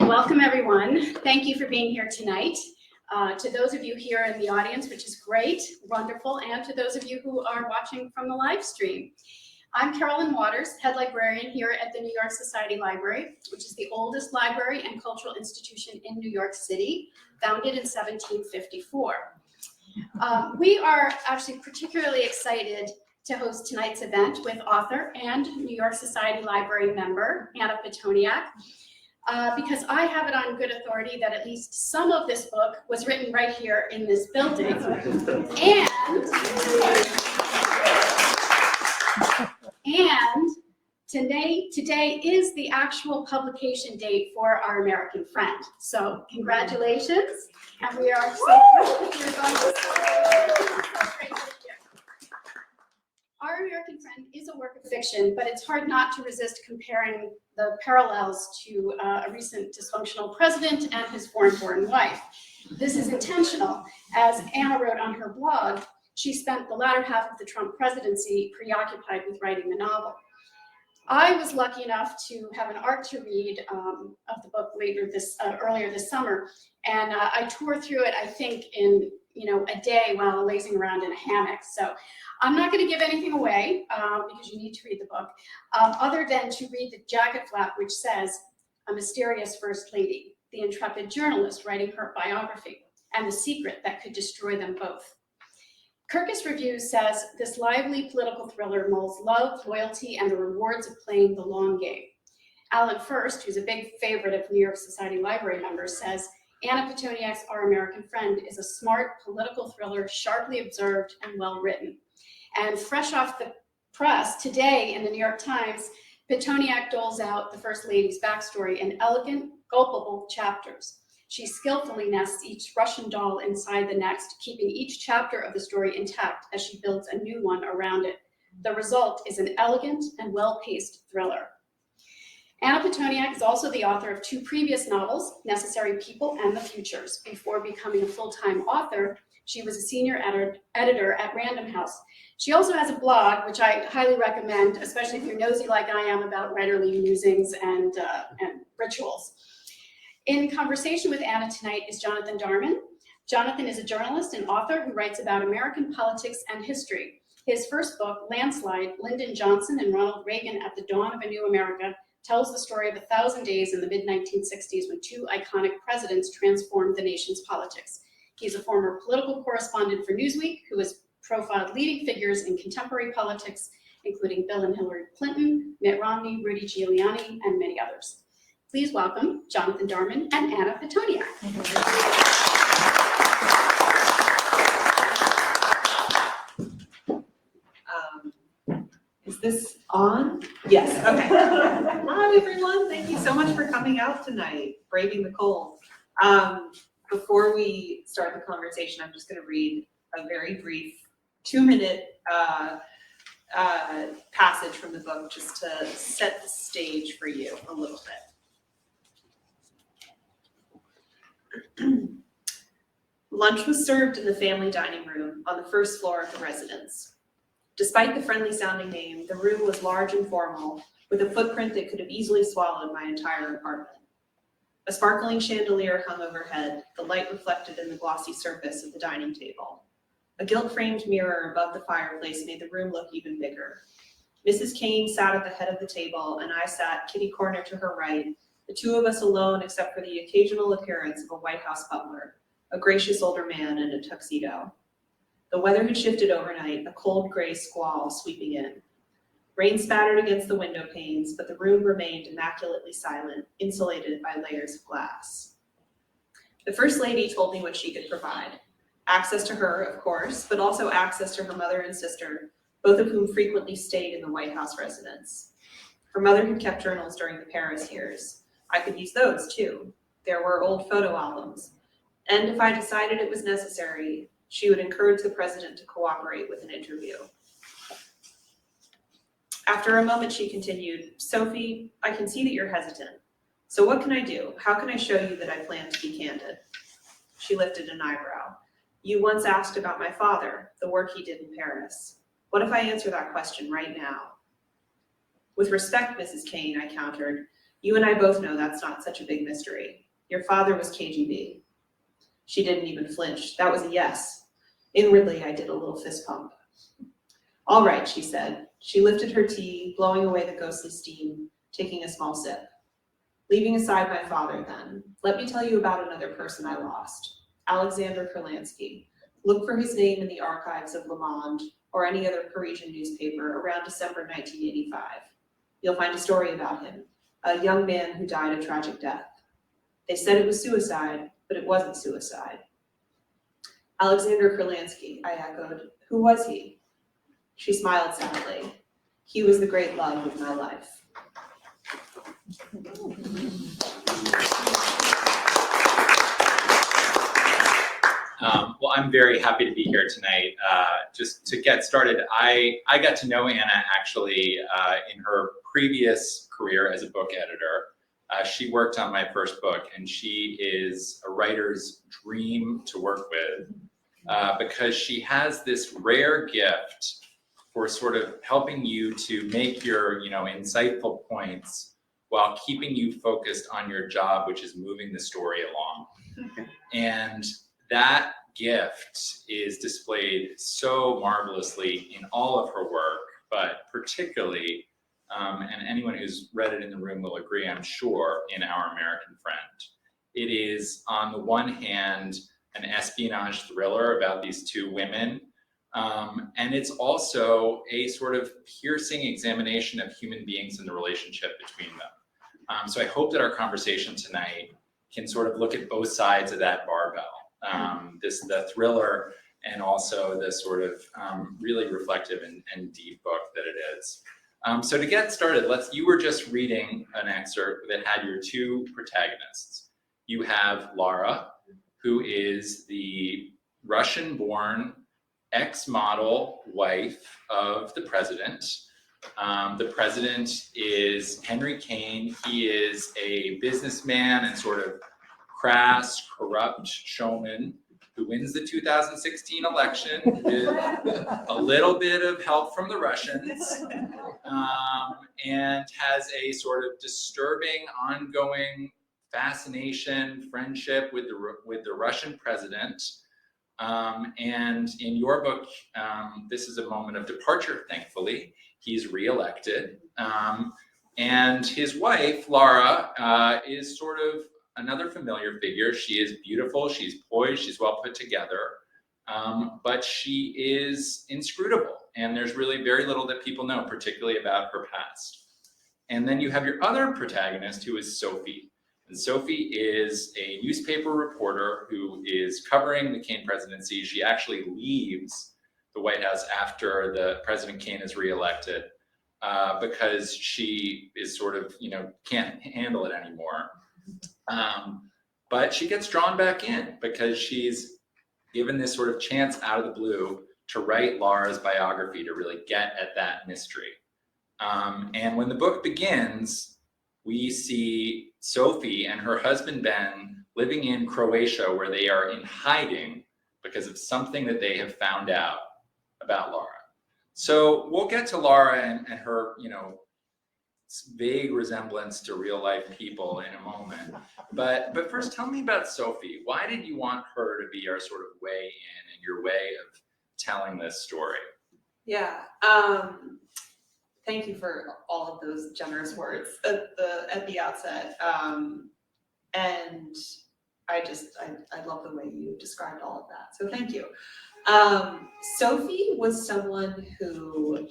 Welcome, everyone. Thank you for being here tonight. To those of you here in the audience, which is great, wonderful, and to those of you who are watching from the live stream. I'm Carolyn Waters, head librarian here at the New York Society Library, which is the oldest library and cultural institution in New York City, founded in 1754. We are actually particularly excited to host tonight's event with author and New York Society Library member, Anna Pitoniak, because I have it on good authority that at least some of this book was written right here in this building. And today is the actual publication date for Our American Friend. So congratulations, and we are so thrilled that you're going to celebrate. Our American Friend is a work of fiction, but it's hard not to resist comparing the parallels to a recent dysfunctional president and his foreign-born wife. This is intentional. As Anna wrote on her blog, she spent the latter half of the Trump presidency preoccupied with writing the novel. I was lucky enough to have an art to read of the book earlier this summer, and I tore through it, I think, in a day while lazing around in a hammock. So I'm not going to give anything away because you need to read the book, other than to read the jacket flap, which says, "A mysterious first lady, the intrepid journalist writing her biography, and the secret that could destroy them both." Kirkus Reviews says this lively political thriller molds love, loyalty, and the rewards of playing the long game. Alan First, who's a big favorite of New York Society Library members, says Anna Pitoniak's Our American Friend is a smart political thriller, sharply observed and well written. And fresh off the press, today in the New York Times, Pitoniak doles out the First Lady's backstory in elegant, gulpable chapters. She skillfully nests each Russian doll inside the next, keeping each chapter of the story intact as she builds a new one around it. The result is an elegant and well-paced thriller. Anna Pitoniak is also the author of 2 previous novels, Necessary People and The Futures. Before becoming a full-time author, she was a senior editor at Random House. She also has a blog, which I highly recommend, especially if you're nosy like I am about writerly musings and rituals. In conversation with Anna tonight is Jonathan Darman. Jonathan is a journalist and author who writes about American politics and history. His first book, Landslide, Lyndon Johnson and Ronald Reagan at the Dawn of a New America, tells the story of 1,000 days in the mid-1960s when 2 iconic presidents transformed the nation's politics. He's a former political correspondent for Newsweek who has profiled leading figures in contemporary politics, including Bill and Hillary Clinton, Mitt Romney, Rudy Giuliani, and many others. Please welcome Jonathan Darman and Anna Pitoniak. Is this on? Yes, okay. Hi, everyone. Thank you so much for coming out tonight, braving the cold. Before we start the conversation, I'm just going to read a very brief 2-minute passage from the book just to set the stage for you a little bit. Lunch was served in the family dining room on the first floor of the residence. Despite the friendly-sounding name, the room was large and formal, with a footprint that could have easily swallowed my entire apartment. A sparkling chandelier hung overhead, the light reflected in the glossy surface of the dining table. A gilt-framed mirror above the fireplace made the room look even bigger. Mrs. Kane sat at the head of the table, and I sat kitty-corner to her right, the 2 of us alone except for the occasional appearance of a White House butler, a gracious older man in a tuxedo. The weather had shifted overnight, a cold gray squall sweeping in. Rain spattered against the window panes, but the room remained immaculately silent, insulated by layers of glass. The First Lady told me what she could provide. Access to her, of course, but also access to her mother and sister, both of whom frequently stayed in the White House residence. Her mother had kept journals during the Paris years. I could use those, too. There were old photo albums. And if I decided it was necessary, she would encourage the president to cooperate with an interview. After a moment, she continued, "Sophie, I can see that you're hesitant. So what can I do? How can I show you that I plan to be candid?" She lifted an eyebrow. "You once asked about my father, the work he did in Paris. What if I answer that question right now?" "With respect, Mrs. Kane," I countered, You and I both know that's not such a big mystery. Your father was KGB. She didn't even flinch. That was a yes. Inwardly, I did a little fist pump. All right, she said. She lifted her tea, blowing away the ghostly steam, taking a small sip. Leaving aside my father then, let me tell you about another person I lost, Alexander Krlansky. Look for his name in the archives of Le Monde or any other Parisian newspaper around December 1985. You'll find a story about him, a young man who died a tragic death. They said it was suicide, but it wasn't suicide. Alexander Krlansky, I echoed. Who was he? She smiled sadly. He was the great love of my life. Well, I'm very happy to be here tonight. Just to get started, I got to know Anna actually in her previous career as a book editor. She worked on my first book, and she is a writer's dream to work with because she has this rare gift for sort of helping you to make your, insightful points while keeping you focused on your job, which is moving the story along. And that gift is displayed so marvelously in all of her work, but particularly, and anyone who's read it in the room will agree, I'm sure, in Our American Friend. It is, on the one hand, an espionage thriller about these two women, and it's also a sort of piercing examination of human beings and the relationship between them. So I hope that our conversation tonight can sort of look at both sides of that barbell, the thriller and also the sort of really reflective and deep book that it is. So to get started, you were just reading an excerpt that had your two protagonists. You have Lara, who is the Russian-born ex-model wife of the president. The president is Henry Kane. He is a businessman and sort of crass, corrupt showman who wins the 2016 election with a little bit of help from the Russians, and has a sort of disturbing, ongoing fascination, friendship with the Russian president. And in your book, this is a moment of departure, thankfully. He's reelected. And his wife, Lara, is sort of another familiar figure. She is beautiful, she's poised, she's well put together, but she is inscrutable. And there's really very little that people know, particularly about her past. And then you have your other protagonist, who is Sophie. And Sophie is a newspaper reporter who is covering the Kane presidency. She actually leaves the White House after the President Kane is reelected because she is sort of, can't handle it anymore. But she gets drawn back in because she's given this sort of chance out of the blue to write Lara's biography to really get at that mystery. And when the book begins, we see Sophie and her husband Ben living in Croatia, where they are in hiding because of something that they have found out about Lara. So we'll get to Lara and her, vague resemblance to real life people in a moment. But first, tell me about Sophie. Why did you want her to be our sort of way in and your way of telling this story? Yeah. Thank you for all of those generous words at the outset. And I love the way you described all of that. So thank you. Sophie was someone who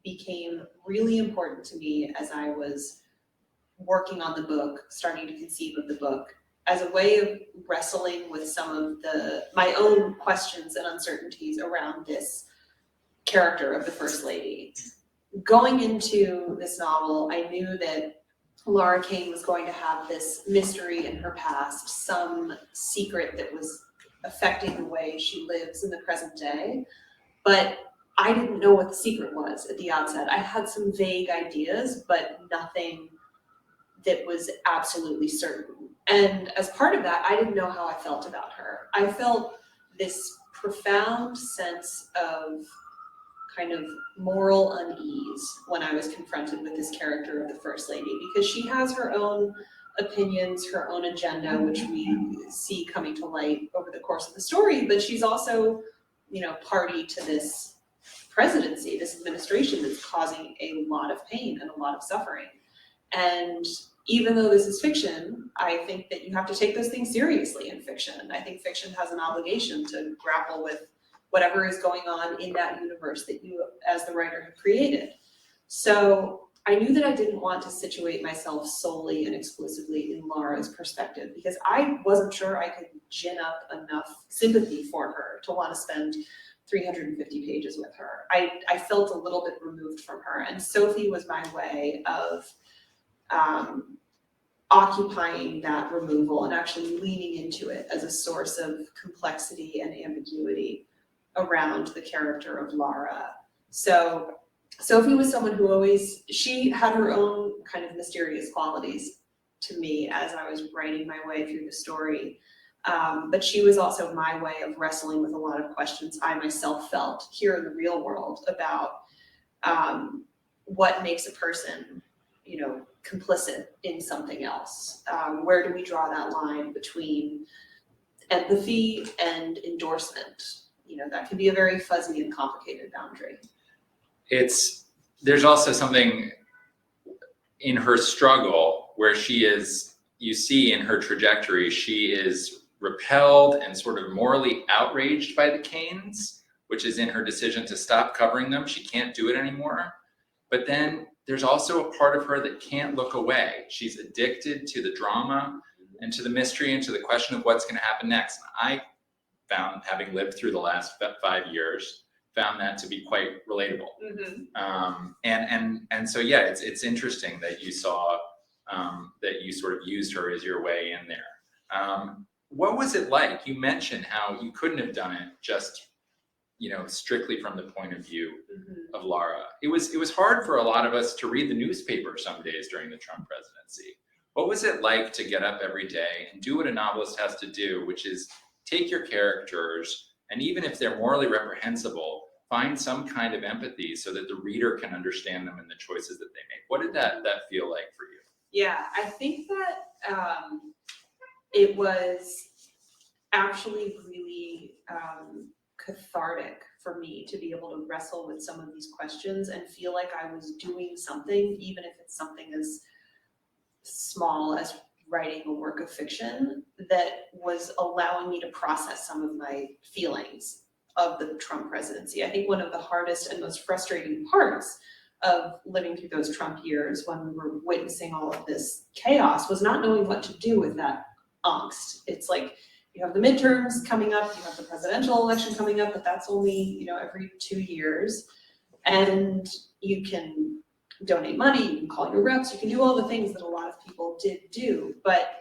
became really important to me as I was working on the book, starting to conceive of the book, as a way of wrestling with some of my own questions and uncertainties around this character of the First Lady. Going into this novel, I knew that Lara Kane was going to have this mystery in her past, some secret that was affecting the way she lives in the present day. But I didn't know what the secret was at the outset. I had some vague ideas, but nothing that was absolutely certain. And as part of that, I didn't know how I felt about her. I felt this profound sense of kind of moral unease when I was confronted with this character of the First Lady, because she has her own opinions, her own agenda, which we see coming to light over the course of the story, but she's also, party to this presidency, this administration that's causing a lot of pain and a lot of suffering. And even though this is fiction, I think that you have to take those things seriously in fiction. I think fiction has an obligation to grapple with whatever is going on in that universe that you, as the writer, have created. So I knew that I didn't want to situate myself solely and exclusively in Laura's perspective, because I wasn't sure I could gin up enough sympathy for her to want to spend 350 pages with her. I felt a little bit removed from her, and Sophie was my way of occupying that removal and actually leaning into it as a source of complexity and ambiguity around the character of Laura. So Sophie was someone who she had her own kind of mysterious qualities to me as I was writing my way through the story. But she was also my way of wrestling with a lot of questions I myself felt here in the real world about what makes a person, complicit in something else. Where do we draw that line between empathy and endorsement? That can be a very fuzzy and complicated boundary. There's also something in her struggle where you see in her trajectory, she is repelled and sort of morally outraged by the Canes, which is in her decision to stop covering them. She can't do it anymore. But then there's also a part of her that can't look away. She's addicted to the drama and to the mystery and to the question of what's going to happen next. And I found, having lived through the last 5 years, found that to be quite relatable. And so, yeah, it's interesting that you saw that you sort of used her as your way in there. What was it like? You mentioned how you couldn't have done it just, strictly from the point of view of Laura. It was hard for a lot of us to read the newspaper some days during the Trump presidency. What was it like to get up every day and do what a novelist has to do, which is take your characters, and even if they're morally reprehensible, find some kind of empathy so that the reader can understand them and the choices that they make? What did that feel like for you? Yeah, I think that it was actually really cathartic for me to be able to wrestle with some of these questions and feel like I was doing something, even if it's something as small as writing a work of fiction, that was allowing me to process some of my feelings of the Trump presidency. I think one of the hardest and most frustrating parts of living through those Trump years, when we were witnessing all of this chaos, was not knowing what to do with that angst. It's like, you have the midterms coming up, you have the presidential election coming up, but that's only, every 2 years. And you can donate money, you can call your reps, you can do all the things that a lot of people did do, but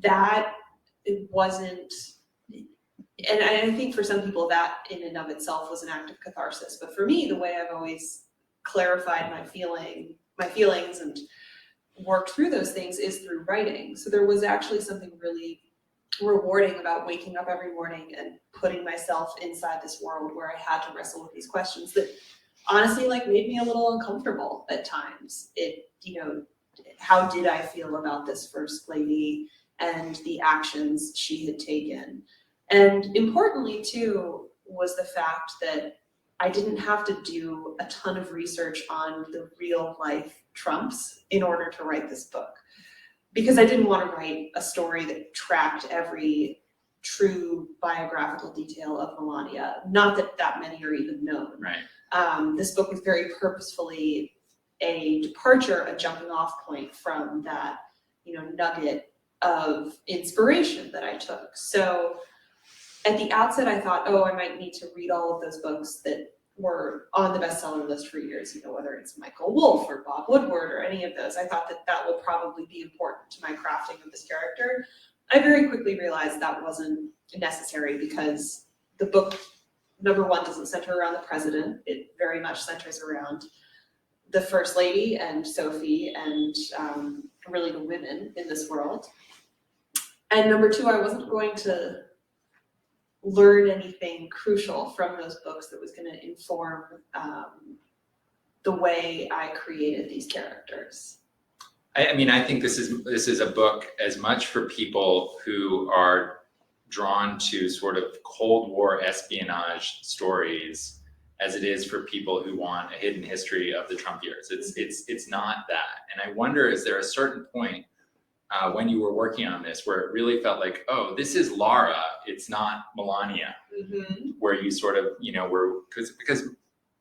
that it wasn't, and I think for some people that in and of itself was an act of catharsis. But for me, the way I've always clarified my feelings and worked through those things is through writing. So there was actually something really rewarding about waking up every morning and putting myself inside this world where I had to wrestle with these questions that honestly made me a little uncomfortable at times. How did I feel about this First Lady and the actions she had taken? And importantly too was the fact that I didn't have to do a ton of research on the real life Trumps in order to write this book, because I didn't want to write a story that tracked every true biographical detail of Melania. Not that many are even known. Right. This book was very purposefully a departure, a jumping off point from that, nugget of inspiration that I took. So at the outset, I thought, I might need to read all of those books that were on the bestseller list for years, whether it's Michael Wolff or Bob Woodward or any of those. I thought that will probably be important to my crafting of this character. I very quickly realized that wasn't necessary, because the book, number one, doesn't center around the president. It very much centers around the First Lady and Sophie and really the women in this world. And number two, I wasn't going to learn anything crucial from those books that was going to inform the way I created these characters. I mean, I think this is a book as much for people who are drawn to sort of Cold War espionage stories as it is for people who want a hidden history of the Trump years. It's not that. And I wonder, is there a certain point when you were working on this where it really felt like, oh, this is Laura, it's not Melania, where you sort of, you know, were, because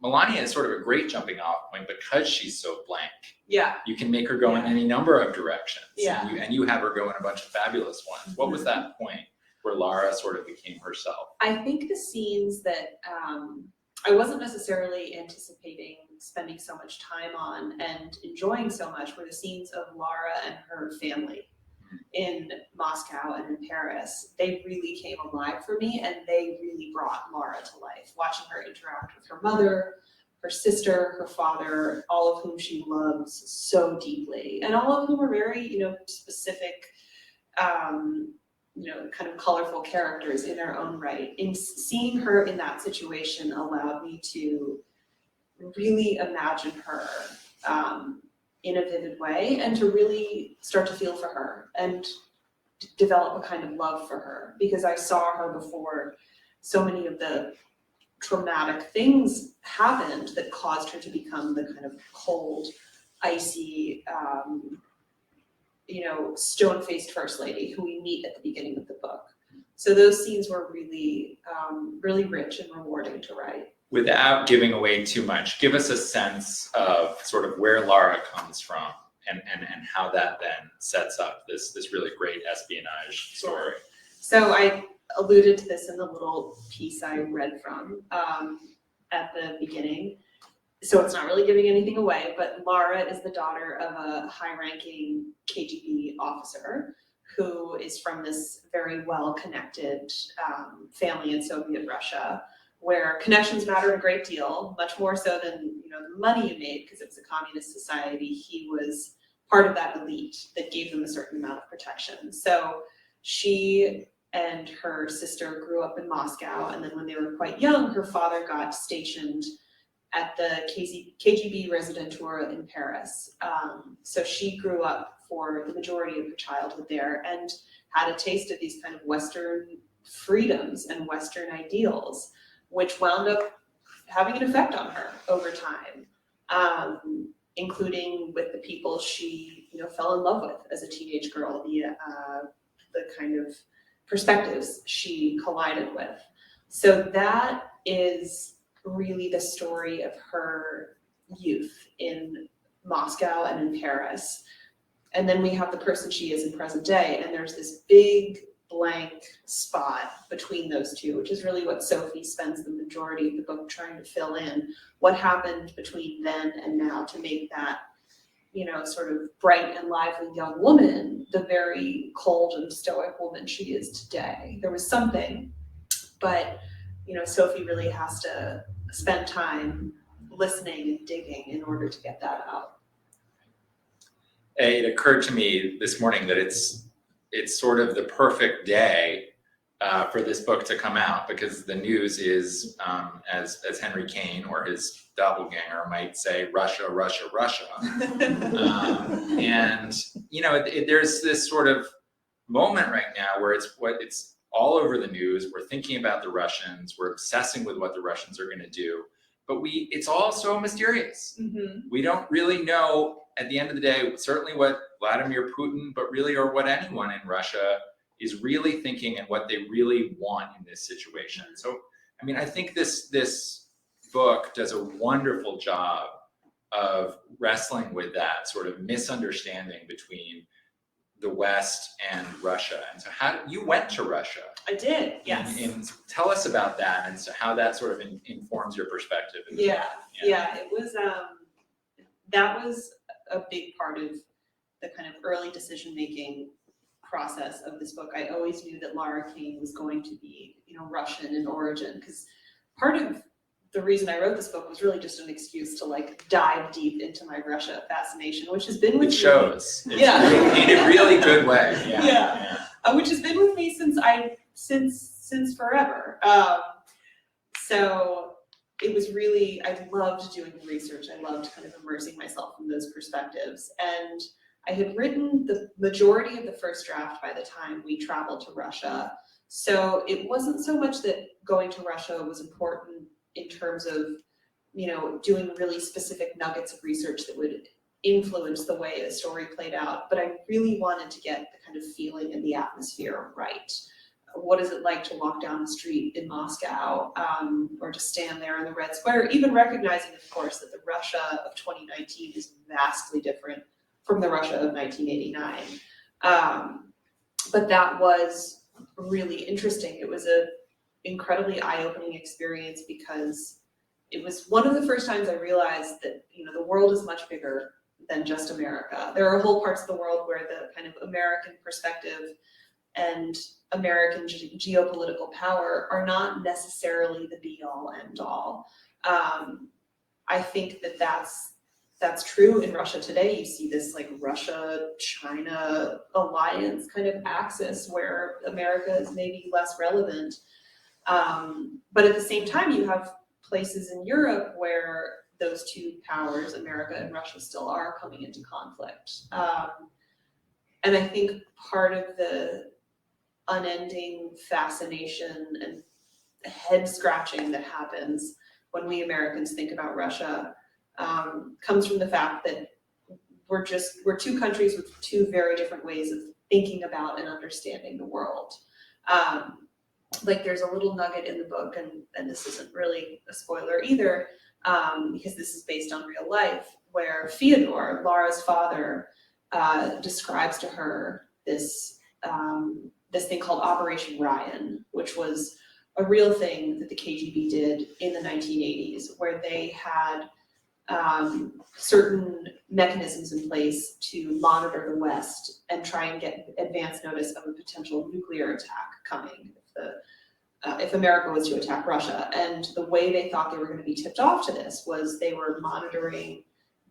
Melania is sort of a great jumping off point because she's so blank. Yeah. You can make her go in any number of directions. Yeah. And you have her go in a bunch of fabulous ones. What was that point where Laura sort of became herself? I think the scenes that I wasn't necessarily anticipating spending so much time on and enjoying so much were the scenes of Laura and her family in Moscow and in Paris. They really came alive for me, and they really brought Laura to life. Watching her interact with her mother, her sister, her father, all of whom she loves so deeply, and all of whom are very, you know, specific, you know, kind of colorful characters in their own right. In seeing her in that situation allowed me to really imagine her in a vivid way, and to really start to feel for her and develop a kind of love for her, because I saw her before so many of the traumatic things happened that caused her to become the kind of cold, icy, you know, stone-faced first lady who we meet at the beginning of the book. So those scenes were really, really rich and rewarding to write. Without giving away too much, give us a sense of sort of where Laura comes from and how that then sets up this really great espionage story. So I alluded to this in the little piece I read from at the beginning. So it's not really giving anything away, but Laura is the daughter of a high-ranking KGB officer who is from this very well-connected family in Soviet Russia, where connections matter a great deal, much more so than, you know, the money you made, because it was a communist society. He was part of that elite that gave them a certain amount of protection. So she and her sister grew up in Moscow, and then when they were quite young, her father got stationed at the KGB Residentura in Paris. So she grew up for the majority of her childhood there and had a taste of these kind of Western freedoms and Western ideals, which wound up having an effect on her over time, including with the people she, you know, fell in love with as a teenage girl, the kind of perspectives she collided with. So that is really the story of her youth in Moscow and in Paris. And then we have the person she is in present day, and there's this big blank spot between those two, which is really what Sophie spends the majority of the book trying to fill in. What happened between then and now to make that, you know, sort of bright and lively young woman the very cold and stoic woman she is today? There was something, but, you know, Sophie really has to spend time listening and digging in order to get that out. It occurred to me this morning that it's sort of the perfect day for this book to come out, because the news is, as Henry Kane or his doppelganger might say, Russia, Russia, Russia. And, you know, there's this sort of moment right now where it's all over the news. We're thinking about the Russians. We're obsessing with what the Russians are going to do. But it's all so mysterious. We don't really know, at the end of the day, certainly what Vladimir Putin, but really, or what anyone in Russia is really thinking and what they really want in this situation. So, I mean, I think this book does a wonderful job of wrestling with that sort of misunderstanding between the West and Russia. And so you went to Russia. I did, yes. And tell us about that, and so how that sort of informs your perspective. Yeah, it was, that was a big part of the kind of early decision-making process of this book. I always knew that Laura Kane was going to be, you know, Russian in origin, because part of the reason I wrote this book was really just an excuse to like dive deep into my Russia fascination, which has been with me. It shows. In a really good way. Which has been with me since since forever. So it was really, I loved doing the research. I loved kind of immersing myself in those perspectives. And I had written the majority of the first draft by the time we traveled to Russia. So it wasn't so much that going to Russia was important in terms of, doing really specific nuggets of research that would influence the way the story played out, but I really wanted to get the kind of feeling and the atmosphere right. What is it like to walk down the street in Moscow, or to stand there in the Red Square, even recognizing, of course, that the Russia of 2019 is vastly different from the Russia of 1989. But that was really interesting. It was an incredibly eye-opening experience because it was one of the first times I realized that, the world is much bigger than just America. There are whole parts of the world where the kind of American perspective and American geopolitical power are not necessarily the be-all, end-all. I think that that's true in Russia today. You see this like Russia-China alliance kind of axis where America is maybe less relevant. But at the same time, you have places in Europe where those two powers, America and Russia, still are coming into conflict. And I think part of the unending fascination and head scratching that happens when we Americans think about Russia comes from the fact that we're two countries with two very different ways of thinking about and understanding the world. Like there's a little nugget in the book, and this isn't really a spoiler either, because this is based on real life, where Fyodor, Laura's father, describes to her this thing called Operation Ryan, which was a real thing that the KGB did in the 1980s, where they had certain mechanisms in place to monitor the West and try and get advance notice of a potential nuclear attack coming if America was to attack Russia. And the way they thought they were going to be tipped off to this was they were monitoring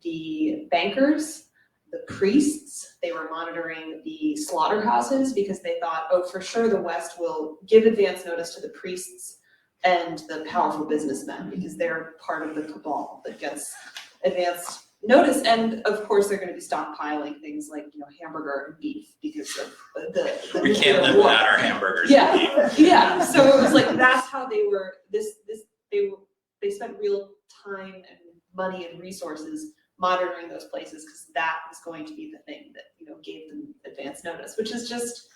the bankers, the priests, they were monitoring the slaughterhouses, because they thought, oh, for sure the West will give advance notice to the priests and the powerful businessmen, because they're part of the cabal that gets advanced notice. And of course they're going to be stockpiling things like hamburger and beef because of the We can't live without our hamburgers. Yeah. So it was like that's how they were. They spent real time and money and resources monitoring those places, because that was going to be the thing that gave them advance notice, which is just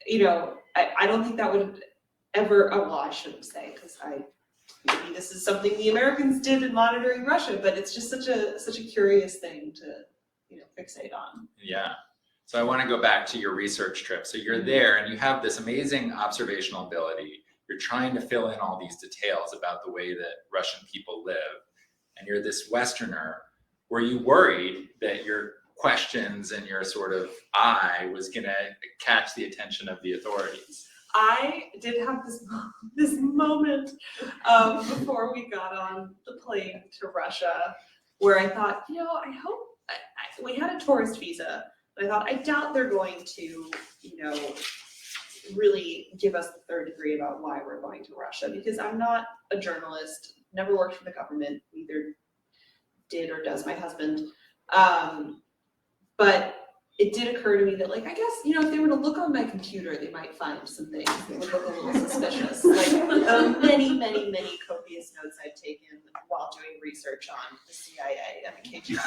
I don't think that would ever. Well, I shouldn't say, because maybe this is something the Americans did in monitoring Russia, but it's just such a curious thing to fixate on. Yeah. So I want to go back to your research trip. So you're there and you have this amazing observational ability. You're trying to fill in all these details about the way that Russian people live. And you're this Westerner. Were you worried that your questions and your sort of eye was going to catch the attention of the authorities? I did have this moment before we got on the plane to Russia where I thought, I hope we had a tourist visa, but I thought, I doubt they're going to, really give us the third degree about why we're going to Russia, because I'm not a journalist, never worked for the government, neither did or does my husband. But it did occur to me that, I guess, if they were to look on my computer, they might find some things that would look a little suspicious. Like many, many, many copious notes I'd taken while doing research on the CIA and the KGB.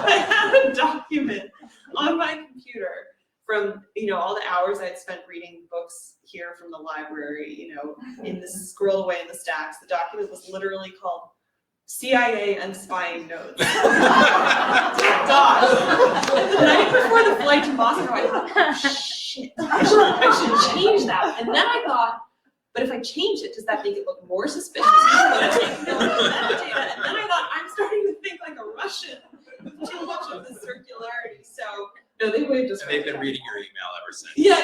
I had a document on my computer from, all the hours I'd spent reading books here from the library, squirreled away in the stacks. The document was literally called CIA and Spying Notes. God. And the night before the flight to Moscow, I thought, oh, shit, I should change that. And then I thought, but if I change it, does that make it look more suspicious? And then I thought, I'm starting to think like a Russian with too much of the circularity. So, no, they waved us. And they've been reading your email ever since. Yeah.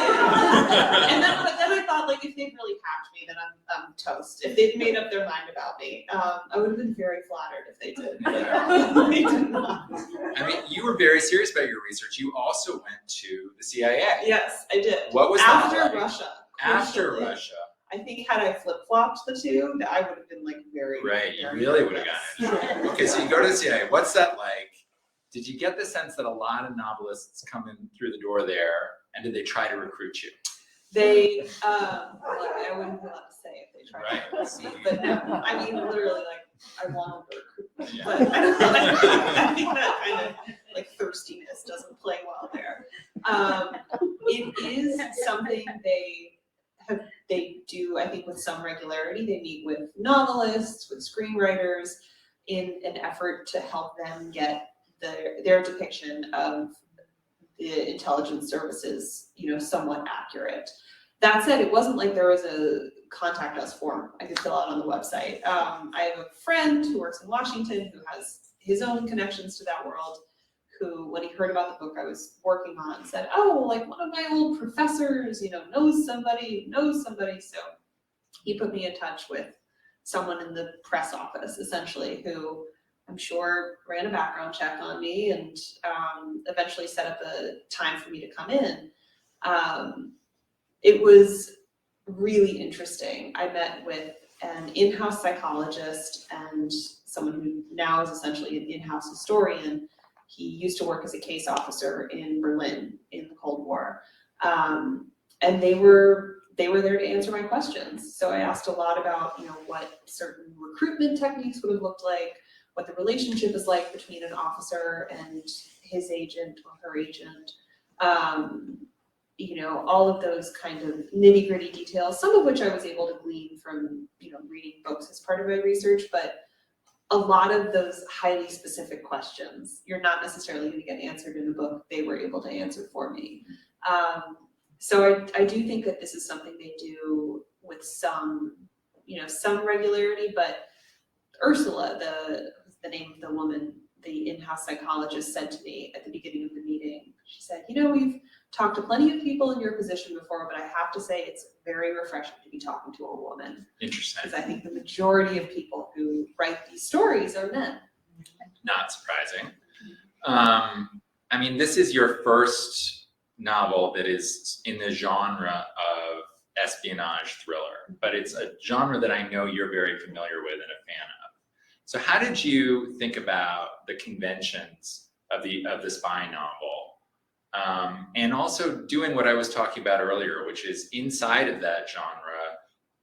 And then I thought, if they've really hacked me, then I'm toast. If they've made up their mind about me, I would have been very flattered if they did. They did not. I mean, you were very serious about your research. You also went to the CIA. Yes, I did. What was After that like? Russia? After crucially. Russia. I think had I flip-flopped the two, I would have been like very Right, you very really would have nervous. gotten it. Okay, so you go to the CIA. What's that like? Did you get the sense that a lot of novelists come in through the door there, and did they try to recruit you? They, look, I wouldn't be allowed to say if they tried Right. to recruit me, but no, I mean, literally, like, I wanted to recruit me, Yeah. but I think that kind of, like, thirstiness doesn't play well there. It is something they do, I think, with some regularity. They meet with novelists, with screenwriters, in an effort to help them get their depiction of the intelligence services, somewhat accurate. That said, it wasn't like there was a contact us form I could fill out on the website. I have a friend who works in Washington who has his own connections to that world, who, when he heard about the book I was working on, said, oh, like one of my old professors, knows somebody who knows somebody. So he put me in touch with someone in the press office, essentially, who I'm sure ran a background check on me and eventually set up a time for me to come in. It was really interesting. I met with an in-house psychologist and someone who now is essentially an in-house historian. He used to work as a case officer in Berlin in the Cold War. And they were there to answer my questions. So I asked a lot about, what certain recruitment techniques would have looked like, what the relationship is like between an officer and his agent or her agent. All of those kind of nitty-gritty details, some of which I was able to glean from, reading books as part of my research, but a lot of those highly specific questions, you're not necessarily going to get answered in a book. They were able to answer for me. So I do think that this is something they do with some regularity, but Ursula, the name of the woman, the in-house psychologist, said to me at the beginning of the meeting, she said, we've talked to plenty of people in your position before, but I have to say it's very refreshing to be talking to a woman. Interesting. Because I think the majority of people who write these stories are men. Not surprising. This is your first novel that is in the genre of espionage thriller, but it's a genre that I know you're very familiar with and a fan of. So how did you think about the conventions of the spy novel? And also doing what I was talking about earlier, which is inside of that genre,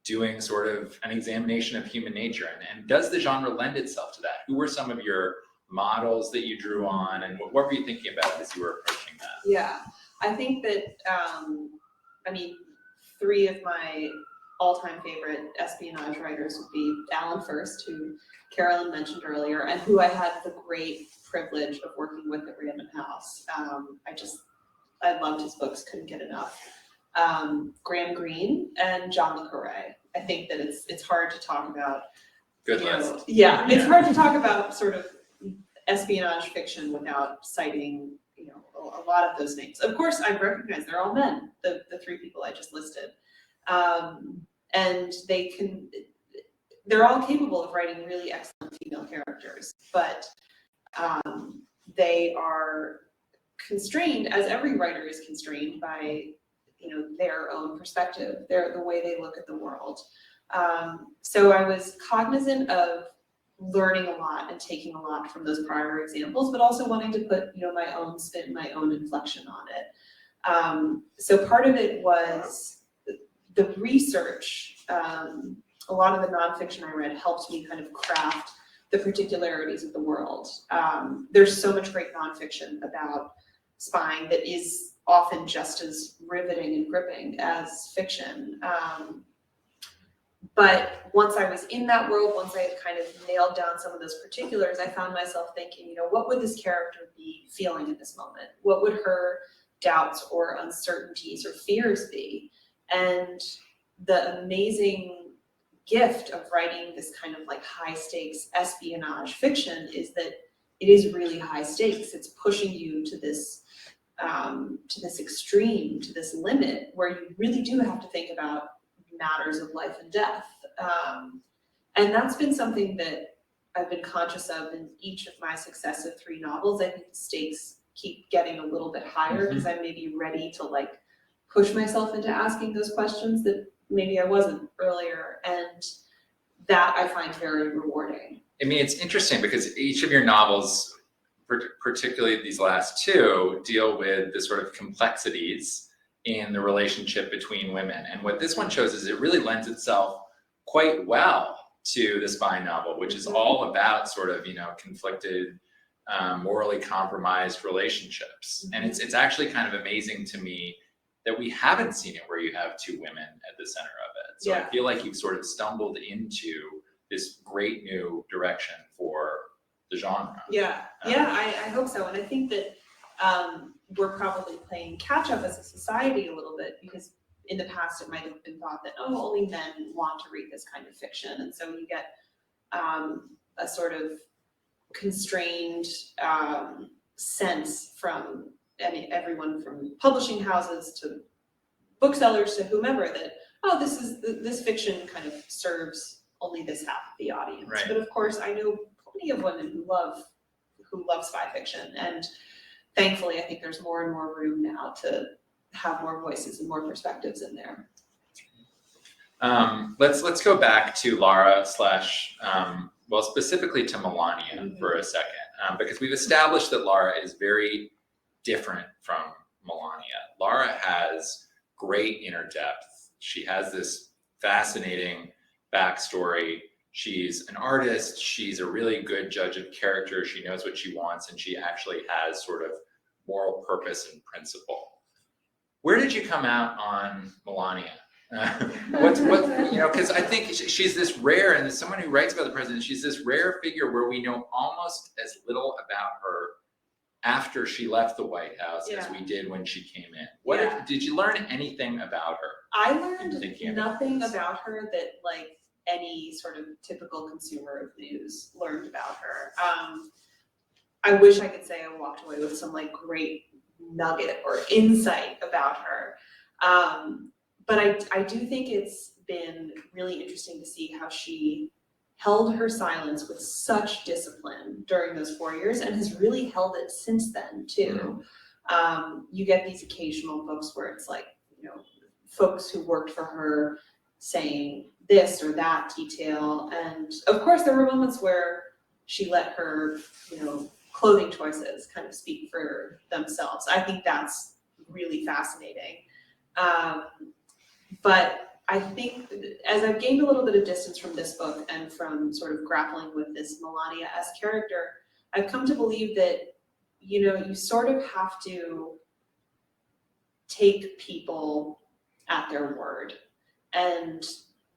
doing sort of an examination of human nature. And does the genre lend itself to that? Who were some of your models that you drew on, and what were you thinking about as you were approaching that? Yeah, I think that, three of my all-time favorite espionage writers would be Alan First, who Carolyn mentioned earlier, and who I had the great privilege of working with at Random House. I loved his books, couldn't get enough. Graham Greene and John le Carré. I think that it's hard to talk about. Good list. It's hard to talk about sort of espionage fiction without citing, a lot of those names. Of course, I recognize they're all men, the three people I just listed. And they're all capable of writing really excellent female characters, but they are constrained, as every writer is constrained, by their own perspective, the way they look at the world. So I was cognizant of learning a lot and taking a lot from those prior examples, but also wanting to put my own spin, my own inflection on it. So part of it was the research. A lot of the nonfiction I read helped me kind of craft the particularities of the world. There's so much great nonfiction about spying that is often just as riveting and gripping as fiction. But once I was in that world, once I had kind of nailed down some of those particulars, I found myself thinking, what would this character be feeling in this moment? What would her doubts or uncertainties or fears be? And the amazing gift of writing this kind of like high stakes espionage fiction is that it is really high stakes. It's pushing you to this extreme, to this limit where you really do have to think about matters of life and death. And that's been something that I've been conscious of in each of my successive 3 novels. I think the stakes keep getting a little bit higher because I may be ready to like push myself into asking those questions that maybe I wasn't earlier. And that I find very rewarding. I mean, it's interesting because each of your novels, particularly these last two, deal with the sort of complexities in the relationship between women. And what this one shows is it really lends itself quite well to the spy novel, which is all about sort of, you know, conflicted, morally compromised relationships. And it's actually kind of amazing to me that we haven't seen it where you have two women at the center of it. So I feel like you've sort of stumbled into this great new direction for the genre. I hope so. And I think that we're probably playing catch up as a society a little bit, because in the past it might have been thought that, oh, only men want to read this kind of fiction. And so you get a sort of constrained sense from everyone from publishing houses to booksellers to whomever that, oh, this fiction kind of serves only this half of the audience. Right. But of course, I know plenty of women who love spy fiction, and thankfully, I think there's more and more room now to have more voices and more perspectives in there. Let's go back to Lara well, specifically to Melania for a second, because we've established that Lara is very different from Melania. Lara has great inner depth. She has this fascinating backstory. She's an artist. She's a really good judge of character. She knows what she wants, and she actually has sort of moral purpose and principle. Where did you come out on Melania? Because I think she's this rare, and as someone who writes about the president, she's this rare figure where we know almost as little about her after she left the White House as we did when she came in. Did you learn anything about her? I learned nothing about her that like any sort of typical consumer of news learned about her. I wish I could say I walked away with some like great nugget or insight about her. But I do think it's been really interesting to see how she held her silence with such discipline during those 4 years and has really held it since then too. You get these occasional books where it's like, you know, folks who worked for her saying this or that detail. And of course there were moments where she let her, you know, clothing choices kind of speak for themselves. I think that's really fascinating. But I think as I've gained a little bit of distance from this book and from sort of grappling with this Melania as character, I've come to believe that, you know, you sort of have to take people at their word and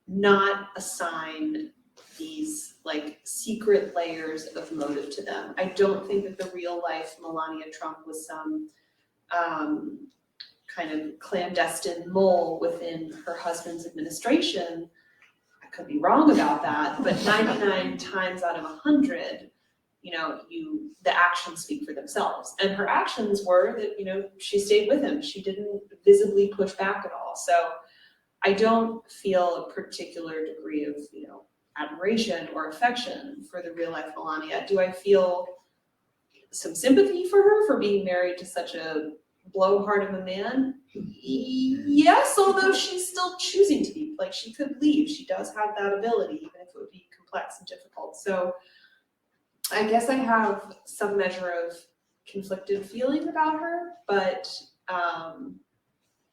not assign these like secret layers of motive to them. I don't think that the real life Melania Trump was some kind of clandestine mole within her husband's administration. I could be wrong about that, but 99 times out of 100, you know, the actions speak for themselves. And her actions were that, you know, she stayed with him. She didn't visibly push back at all. So I don't feel a particular degree of, you know, admiration or affection for the real life Melania. Do I feel some sympathy for her for being married to such a blowhard of a man? Yes, although she's still choosing to be, like, she could leave. She does have that ability, even if it would be complex and difficult. So I guess I have some measure of conflicted feeling about her, but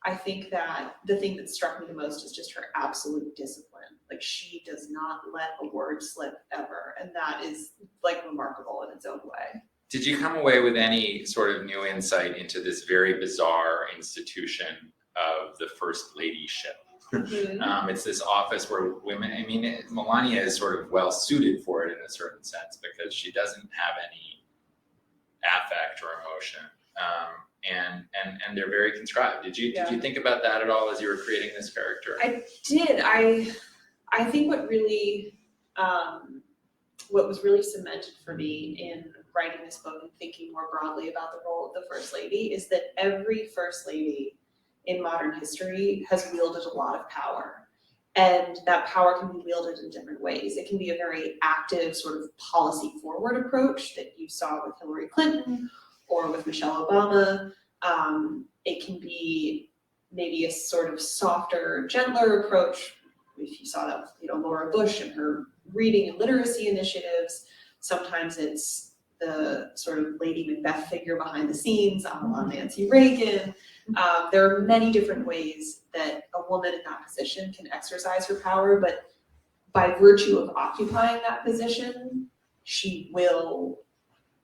I think that the thing that struck me the most is just her absolute discipline. Like, she does not let a word slip ever, and that is like remarkable in its own way. Did you come away with any sort of new insight into this very bizarre institution of the First Ladyship? It's this office where women, I mean, Melania is sort of well suited for it in a certain sense because she doesn't have any affect or emotion. And they're very contrived. Did you think about that at all as you were creating this character? I did. I think what was really cemented for me in writing this book and thinking more broadly about the role of the First Lady is that every First Lady in modern history has wielded a lot of power. And that power can be wielded in different ways. It can be a very active sort of policy forward approach that you saw with Hillary Clinton, or with Michelle Obama. It can be maybe a sort of softer, gentler approach. If you saw that with, Laura Bush and her reading and literacy initiatives, sometimes it's the sort of Lady Macbeth figure behind the scenes, a la Nancy Reagan. There are many different ways that a woman in that position can exercise her power, but by virtue of occupying that position, she will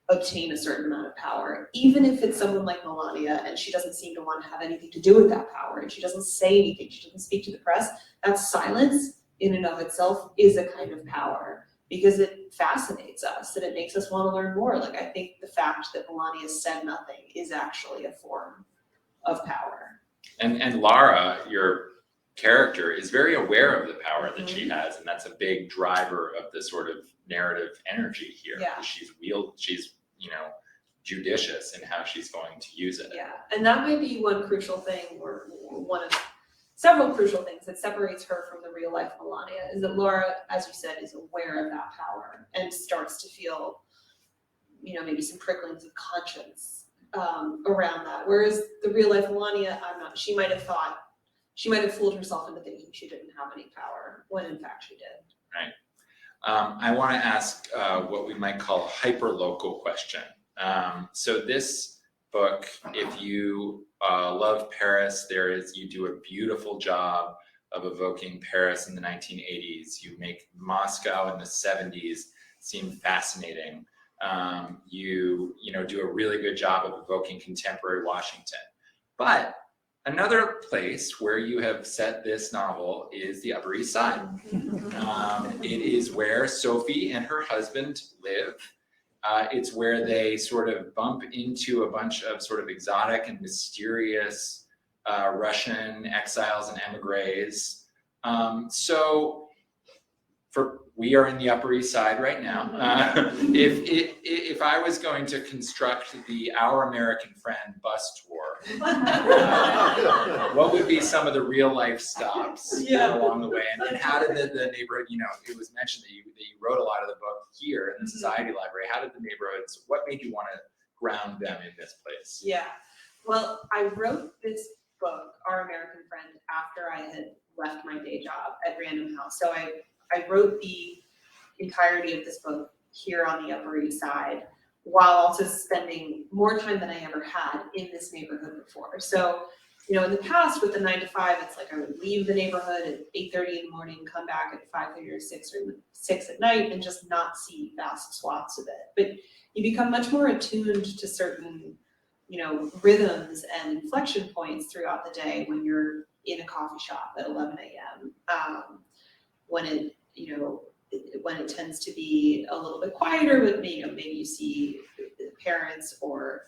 obtain a certain amount of power, even if it's someone like Melania and she doesn't seem to want to have anything to do with that power and she doesn't say anything, she doesn't speak to the press. That silence in and of itself is a kind of power because it fascinates us and it makes us want to learn more. Like, I think the fact that Melania said nothing is actually a form of power. And Lara, your character, is very aware of the power that she has, and that's a big driver of the sort of narrative energy here. Yeah. She's judicious in how she's going to use it. Yeah, and that might be one crucial thing, or one of several crucial things that separates her from the real life Melania, is that Laura, as you said, is aware of that power and starts to feel, maybe some pricklings of conscience around that. Whereas the real life Melania, she might have fooled herself into thinking she didn't have any power, when in fact she did. Right. I want to ask what we might call a hyper-local question. So this book, if you love Paris, you do a beautiful job of evoking Paris in the 1980s. You make Moscow in the 70s seem fascinating. You do a really good job of evoking contemporary Washington. But another place where you have set this novel is the Upper East Side. It is where Sophie and her husband live. It's where they sort of bump into a bunch of sort of exotic and mysterious Russian exiles and emigres. We are in the Upper East Side right now. If I was going to construct the Our American Friend bus tour, what would be some of the real life stops along the way? And how did the neighborhood, it was mentioned that you wrote a lot of the book here in the Society Library. How did the neighborhoods, what made you want to ground them in this place? Yeah, well, I wrote this book, Our American Friend, after I had left my day job at Random House. So I wrote the entirety of this book here on the Upper East Side, while also spending more time than I ever had in this neighborhood before. So, in the past with the 9 to 5, it's like I would leave the neighborhood at 8:30 in the morning, come back at 5:30 or 6 at night, and just not see vast swaths of it. But you become much more attuned to certain, rhythms and inflection points throughout the day when you're in a coffee shop at 11 a.m. When it tends to be a little bit quieter, but maybe you see parents or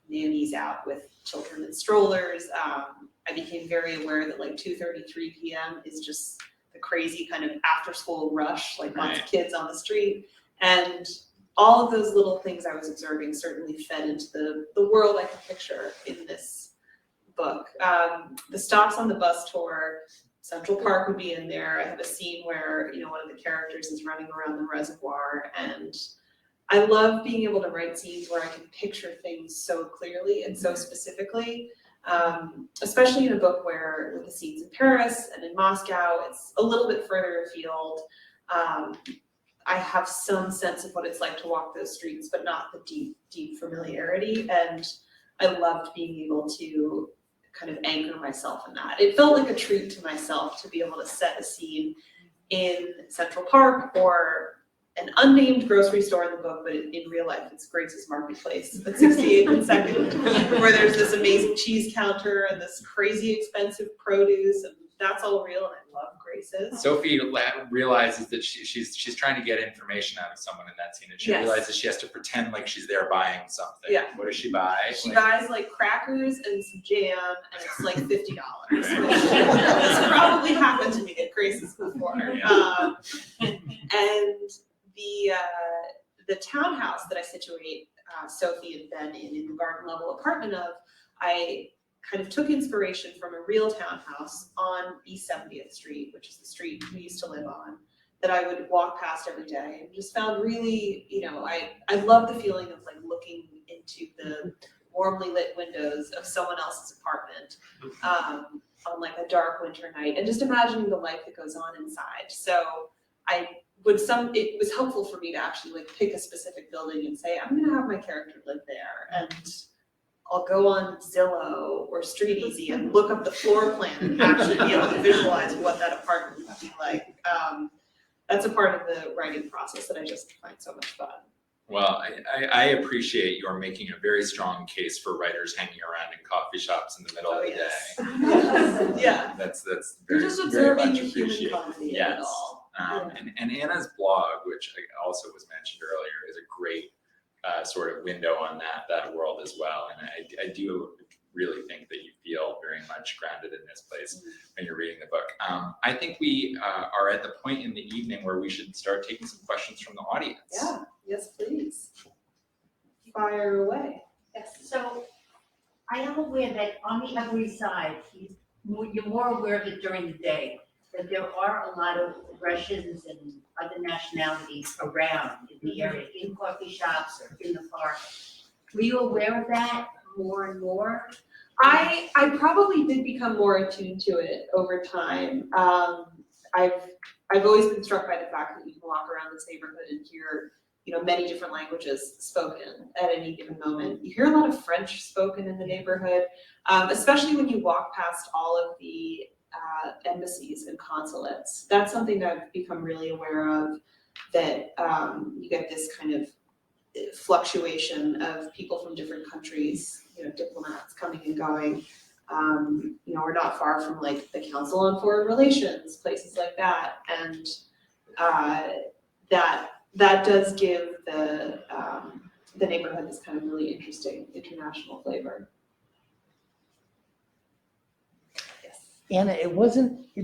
nannies out with children in strollers. I became very aware that 2:30, 3 p.m. is just the crazy kind of after school rush, lots of kids on the street. And all of those little things I was observing certainly fed into the world I could picture in this book. The stops on the bus tour, Central Park would be in there. I have a scene where, one of the characters is running around the reservoir, and I love being able to write scenes where I can picture things so clearly and so specifically, especially in a book where, with the scenes in Paris and in Moscow, it's a little bit further afield. I have some sense of what it's like to walk those streets, but not the deep, deep familiarity. And I loved being able to kind of anchor myself in that. It felt like a treat to myself to be able to set a scene in Central Park or an unnamed grocery store in the book, but in real life it's Grace's Marketplace at 68th and 2nd, where there's this amazing cheese counter and this crazy expensive produce, and that's all real, and I love Grace's. Sophie realizes that she's trying to get information out of someone in that scene, and she realizes she has to pretend like she's there buying something. Yeah. What does she buy? She buys crackers and some jam, and it's $50. This probably happened to me at Grace's before. Yeah. And the townhouse that I situate Sophie and Ben in the garden level apartment of, I kind of took inspiration from a real townhouse on East 70th Street, which is the street we used to live on, that I would walk past every day, and just found really, I love the feeling of looking into into the warmly lit windows of someone else's apartment on like a dark winter night, and just imagining the life that goes on inside. So it was helpful for me to actually like pick a specific building and say, I'm gonna have my character live there, and I'll go on Zillow or StreetEasy and look up the floor plan and actually be able to visualize what that apartment would be like. That's a part of the writing process that I just find so much fun. Well, I appreciate your making a very strong case for writers hanging around in coffee shops in the middle of the day. Yeah. That's You're very, just very observing much the human appreciated. comedy of Yes. it all. And Anna's blog, which also was mentioned earlier, is a great sort of window on that world as well. And I do really think that you feel very much grounded in this place when you're reading the book. I think we are at the point in the evening where we should start taking some questions from the audience. Yeah, yes, please. Fire away. Yes, so I am aware that on the Upper East Side, you're more aware of it during the day, that there are a lot of Russians and other nationalities around in the area, in coffee shops or in the park. Were you aware of that more and more? I probably did become more attuned to it over time. I've always been struck by the fact that you can walk around this neighborhood and hear, many different languages spoken at any given moment. You hear a lot of French spoken in the neighborhood, especially when you walk past all of the embassies and consulates. That's something that I've become really aware of, that you get this kind of fluctuation of people from different countries, diplomats coming and going. We're not far from like the Council on Foreign Relations, places like that, and that does give the neighborhood this kind of really interesting international flavor. Anna, it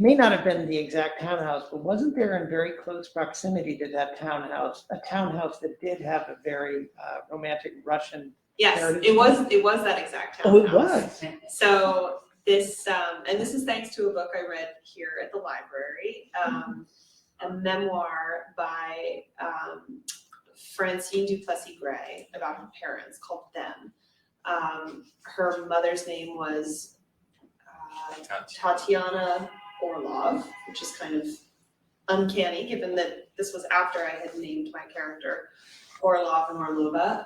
may not have been the exact townhouse, but wasn't there in very close proximity to that townhouse, a townhouse that did have a very romantic Russian Yes, heritage? it was that exact townhouse. Oh, it was? So this, and this is thanks to a book I read here at the library, a memoir by Francine Duplessis-Gray about her parents called Them. Her mother's name was Tatiana Orlov, which is kind of uncanny given that this was after I had named my character Orlov and Orlova,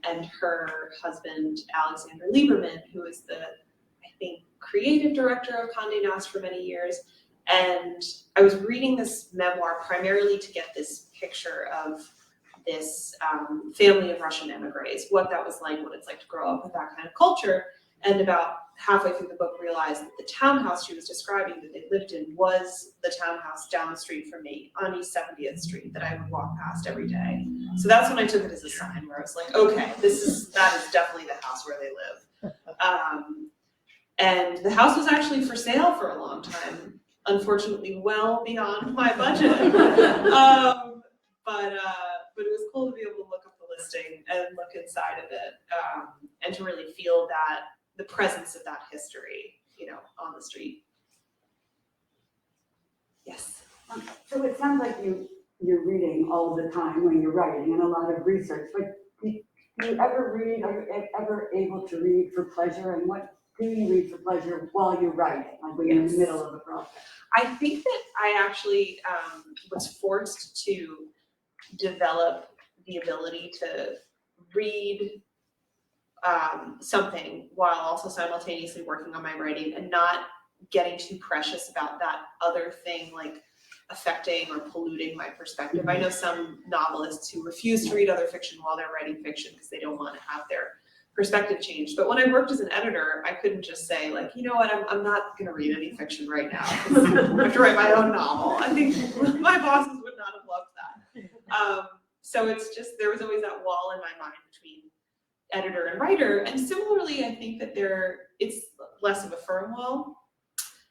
and her husband Alexander Lieberman, who is the, I think, creative director of Condé Nast for many years. And I was reading this memoir primarily to get this picture of this family of Russian emigres, what that was like, what it's like to grow up with that kind of culture. And about halfway through the book realized that the townhouse she was describing that they lived in was the townhouse down the street from me on East 70th Street that I would walk past every day. So that's when I took it as a sign where I was like, okay, that is definitely the house where they live. And the house was actually for sale for a long time, unfortunately well beyond my budget. But it was cool to be able to look up the listing and look inside of it, and to really feel the presence of that history, on the street. Yes. So it sounds like you're reading all the time when you're writing and a lot of research, but do you ever read, are you ever able to read for pleasure, and what do you read for pleasure while you're writing, like when you're in the middle of a project? I think that I actually was forced to develop the ability to read something while also simultaneously working on my writing and not getting too precious about that other thing like affecting or polluting my perspective. I know some novelists who refuse to read other fiction while they're writing fiction because they don't want to have their perspective changed. But when I worked as an editor, I couldn't just say like, you know what, I'm not going to read any fiction right now. I have to write my own novel. I think my bosses would not have loved that. So it's just, there was always that wall in my mind between editor and writer. And similarly, I think that it's less of a firm wall,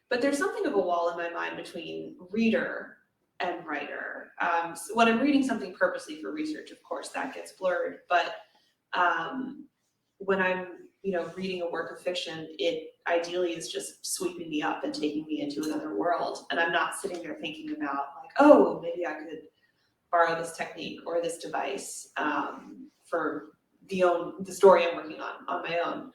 but there's something of a wall in my mind between reader and writer. So when I'm reading something purposely for research, of course, that gets blurred. But when I'm, reading a work of fiction, it ideally is just sweeping me up and taking me into another world. And I'm not sitting there thinking about like, oh, maybe I could borrow this technique or this device for the story I'm working on my own.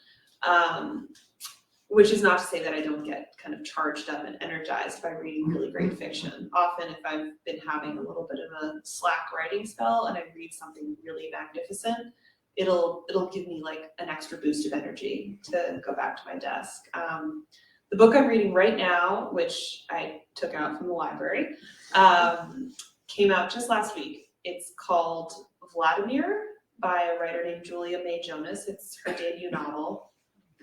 Which is not to say that I don't get kind of charged up and energized by reading really great fiction. Often if I've been having a little bit of a slack writing spell and I read something really magnificent, it'll give me like an extra boost of energy to go back to my desk. The book I'm reading right now, which I took out from the library, came out just last week. It's called Vladimir by a writer named Julia May Jonas. It's her debut novel.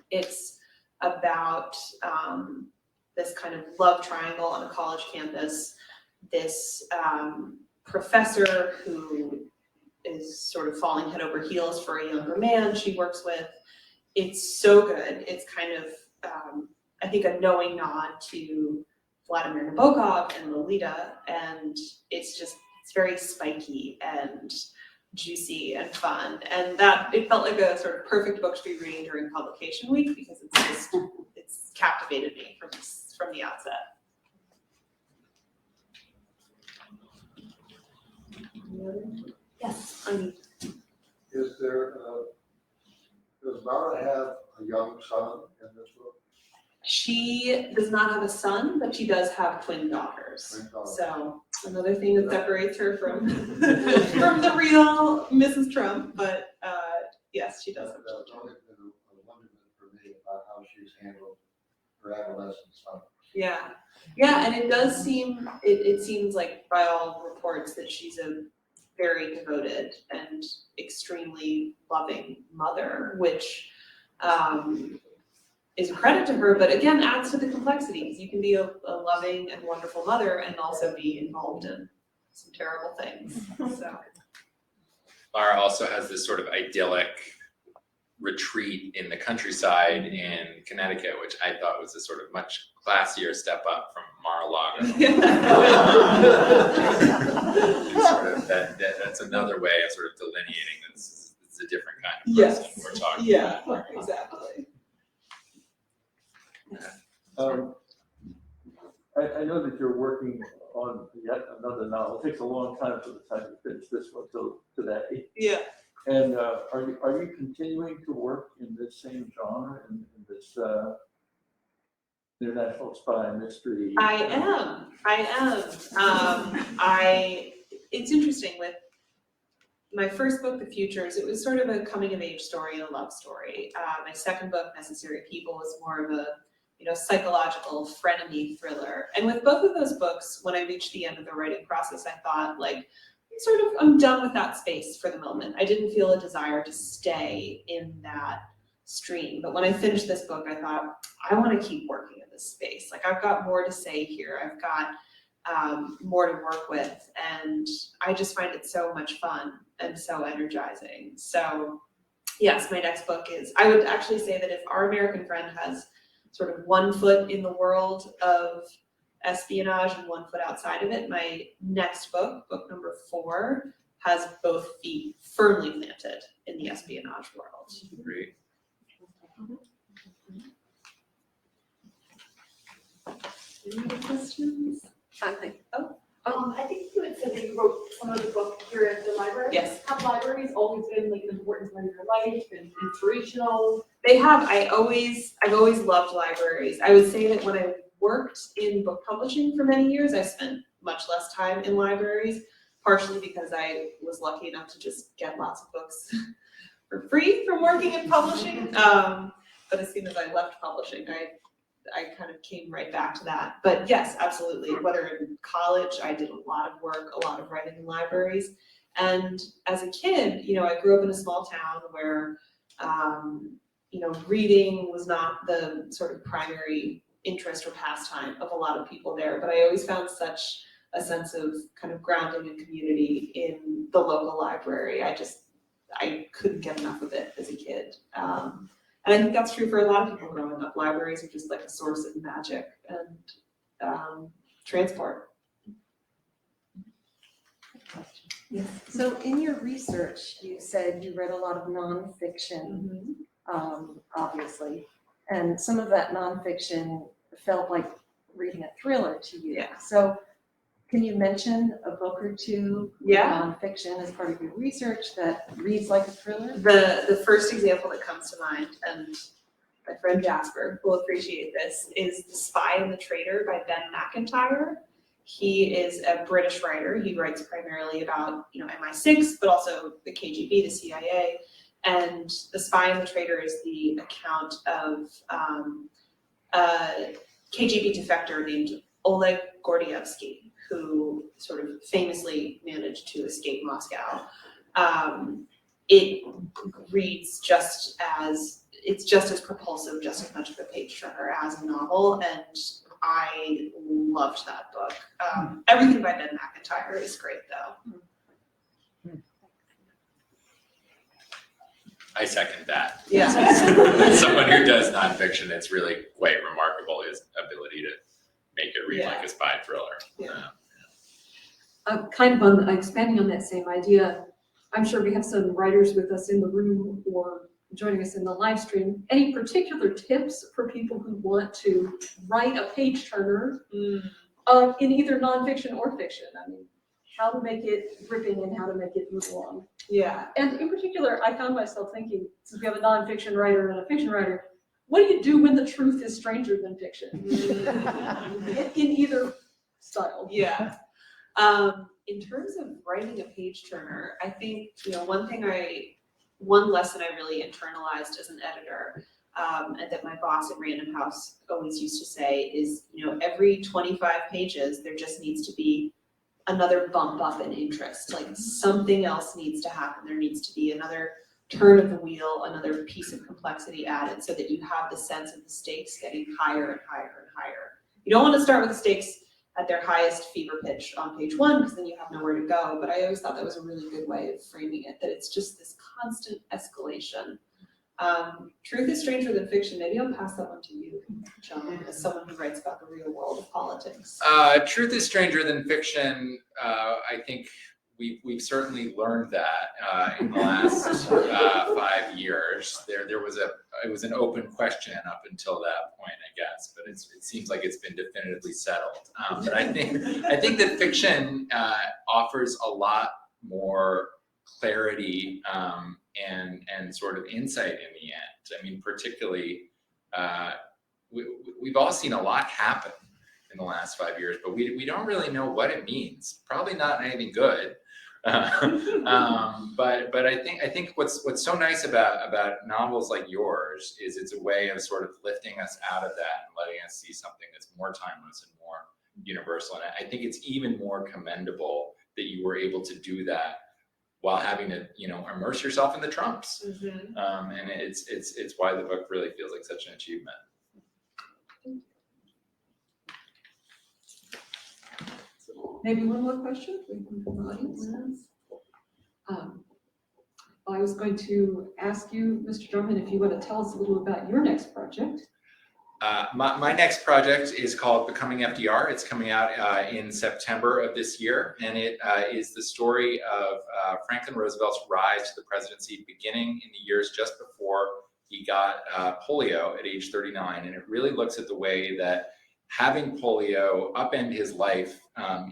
It's about this kind of love triangle on a college campus. This professor who is sort of falling head over heels for a younger man she works with. It's so good. It's kind of, I think, a knowing nod to Vladimir Nabokov and Lolita, and it's very spiky and juicy and fun, and that it felt like a sort of perfect book to be reading during publication week because it's captivated me from the outset. Yes. Is there, does Mara have a young son in this book? She does not have a son, but she does have twin daughters. Twin daughters. So another thing that separates her from from the real Mrs. Trump. But yes, she does have That's children. always been a wonderment for me about how she's handled her adolescent son. Yeah, and it does seem it seems like by all reports that she's a very devoted and extremely loving mother, which is a credit to her, but again adds to the complexities. You can be a loving and wonderful mother and also be involved in some terrible things. So Lara also has this sort of idyllic retreat in the countryside in Connecticut, which I thought was a sort of much classier step up from Mar-a-Lago. Sort of that's another way of sort of delineating that it's a different kind of person we're talking about. exactly. I know that you're working on yet another novel. It takes a long time for the time to finish this one till today. Yeah. And are you continuing to work in this same genre, in this international spy mystery? I am. It's interesting with my first book, The Futures, it was sort of a coming of age story and a love story. My second book, Necessary People, was more of a psychological frenemy thriller. And with both of those books, when I reached the end of the writing process, I thought I'm done with that space for the moment. I didn't feel a desire to stay in that stream. But when I finished this book, I thought, I want to keep working in this space. Like, I've got more to say here. I've got more to work with. And I just find it so much fun and so energizing. So yes, my next book is, I would actually say that if Our American Friend has sort of one foot in the world of espionage and one foot outside of it, my next book, book number 4, has both feet firmly planted in the espionage world. Great. Any other questions? I think you had said that you wrote some of the book here at the library. Yes. Have libraries always been like an important part of your life and inspirational? They have. I've always loved libraries. I would say that when I worked in book publishing for many years, I spent much less time in libraries, partially because I was lucky enough to just get lots of books for free from working in publishing. But as soon as I left publishing, I kind of came right back to that. But yes, absolutely. Whether in college, I did a lot of work, a lot of writing in libraries. And as a kid, I grew up in a small town where, reading was not the sort of primary interest or pastime of a lot of people there. But I always found such a sense of kind of grounding and community in the local library. I couldn't get enough of it as a kid. And I think that's true for a lot of people growing up. Libraries are just like a source of magic and transport. Yes. So in your research, you said you read a lot of nonfiction, obviously, and some of that nonfiction felt like reading a thriller to you. Yeah. So Can you mention a book or two, Yeah. nonfiction, as part of your research that reads like a thriller? The first example that comes to mind, and my friend Jasper will appreciate this, is The Spy and the Traitor by Ben Mcintyre. He is a British writer. He writes primarily about, MI6, but also the KGB, the CIA. And The Spy and the Traitor is the account of a KGB defector named Oleg Gordievsky, who sort of famously managed to escape Moscow. It reads it's just as propulsive, just as much of a page turner as a novel, and I loved that book. Everything by Ben Mcintyre is great, though. I second that. Yeah. As someone who does nonfiction, it's really quite remarkable, his ability to make it read like a spy thriller. Yeah. Kind of on, expanding on that same idea, I'm sure we have some writers with us in the room or joining us in the live stream. Any particular tips for people who want to write a page turner in either nonfiction or fiction? I mean, how to make it gripping and how to make it move along. Yeah. And in particular, I found myself thinking, since we have a nonfiction writer and a fiction writer, what do you do when the truth is stranger than fiction? in either style. Yeah. In terms of writing a page turner, I think, one lesson I really internalized as an editor, and that my boss at Random House always used to say is, every 25 pages, there just needs to be another bump up in interest. Like something else needs to happen. There needs to be another turn of the wheel, another piece of complexity added so that you have the sense of the stakes getting higher and higher and higher. You don't want to start with the stakes at their highest fever pitch on page one, because then you have nowhere to go. But I always thought that was a really good way of framing it, that it's just this constant escalation. Truth is stranger than fiction. Maybe I'll pass that one to you, John, as someone who writes about the real world of politics. Truth is stranger than fiction. I think we've certainly learned that in the last 5 years. It was an open question up until that point, I guess, but it seems like it's been definitively settled. But I think that fiction offers a lot more clarity and sort of insight in the end. I mean, particularly, we've all seen a lot happen in the last 5 years, but we don't really know what it means. Probably not anything good. But I think what's so nice about novels like yours is it's a way of sort of lifting us out of that and letting us see something that's more timeless and more universal. And I think it's even more commendable that you were able to do that while having to, immerse yourself in the Trumps. And it's why the book really feels like such an achievement. Maybe one more question from the audience. I was going to ask you, Mr. Darman, if you want to tell us a little about your next project. My next project is called Becoming FDR. It's coming out in September of this year, and it is the story of Franklin Roosevelt's rise to the presidency, beginning in the years just before he got polio at age 39. And it really looks at the way that having polio upend his life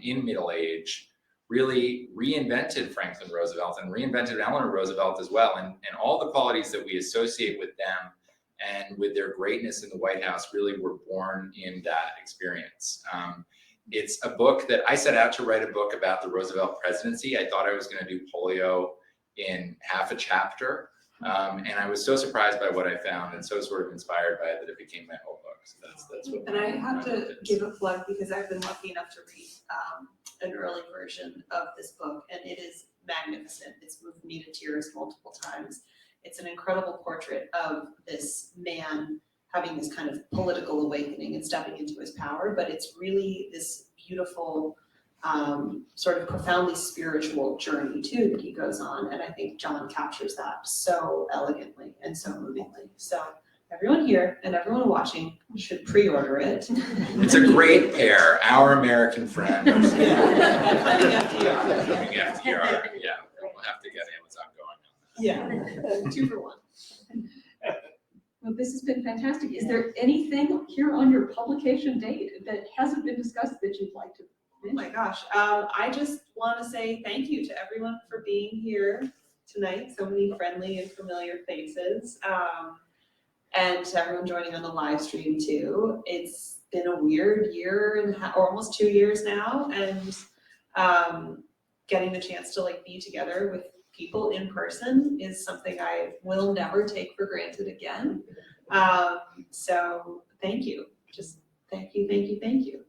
in middle age really reinvented Franklin Roosevelt and reinvented Eleanor Roosevelt as well. And all the qualities that we associate with them and with their greatness in the White House really were born in that experience. It's a book that I set out to write a book about the Roosevelt presidency. I thought I was going to do polio in half a chapter. And I was so surprised by what I found and so sort of inspired by it that it became my whole book. So that's what. And I have to give a plug because I've been lucky enough to read an early version of this book, and it is magnificent. It's moved me to tears multiple times. It's an incredible portrait of this man having this kind of political awakening and stepping into his power, but it's really this beautiful, sort of profoundly spiritual journey too that he goes on, and I think John captures that so elegantly and so movingly. So everyone here and everyone watching should pre-order it. It's a great pair, Our American Friend. Becoming FDR. Becoming FDR, yeah. We'll have to get Amazon going on that. Yeah, 2 for 1. Well, this has been fantastic. Is there anything here on your publication date that hasn't been discussed that you'd like to Oh my gosh. I just want to say thank you to everyone for being here tonight. So many friendly and familiar faces. And to everyone joining on the live stream too. It's been a weird year and or almost 2 years now, and getting the chance to like be together with people in person is something I will never take for granted again. So thank you. Just thank you, thank you, thank you.